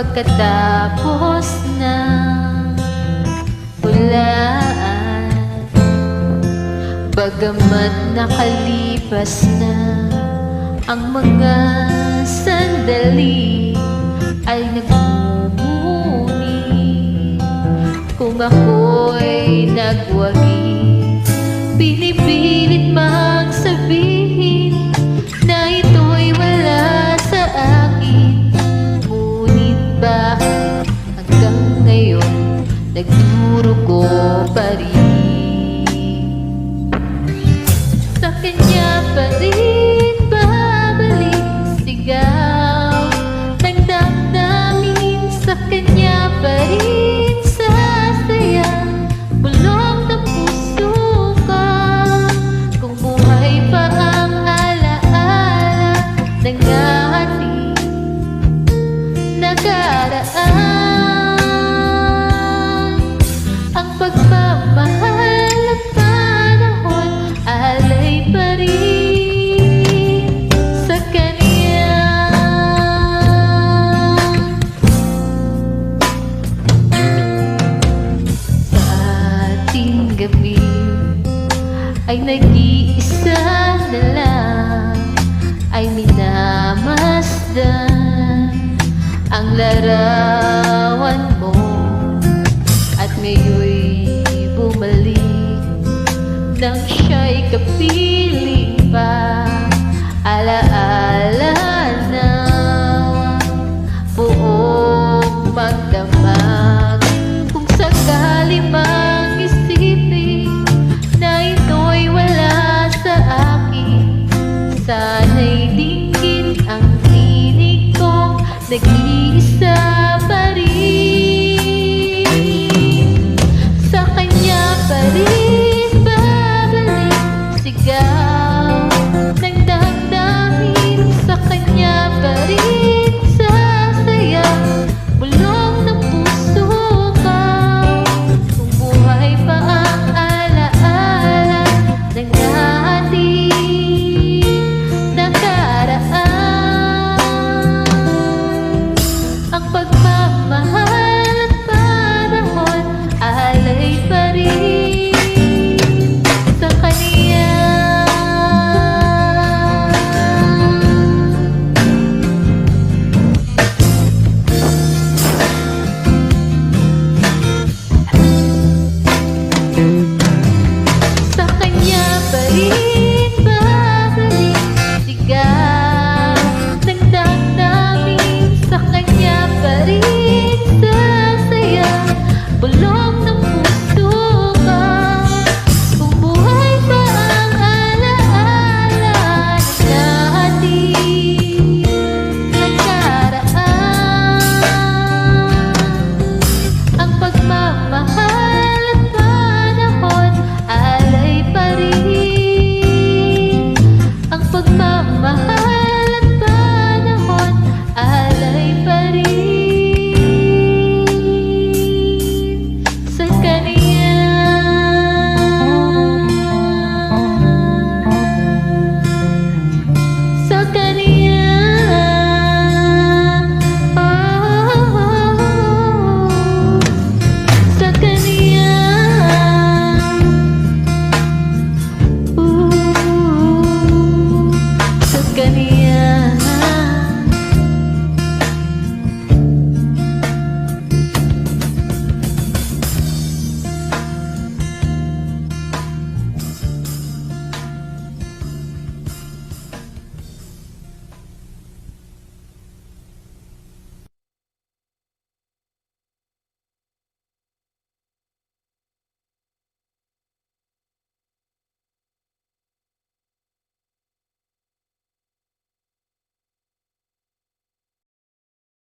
pagkatapos ng ulan. Bagamat nakalipas na ang mga sandali, ay nagmumuni. Kung ako'y nagwagi, pinipilit mang sabihin na ito'y wala sa akin. Ngunit bakit hanggang ngayon nagdurugo pa rin? Sa kanya pa rin babalik sigaw ng damdamin, sa kanya pa rin sasayang bulong ng puso ko. Kung buhay pa ang alaala ng ating nakaraan, ang pagmamahal at panahon alay pa rin sa kanya. Sa ating gabi ay nag-iisa na lang, ay minamasdan ang larawan mo, at ngayoy bumalik nang siya'y kapiling pa. Alaala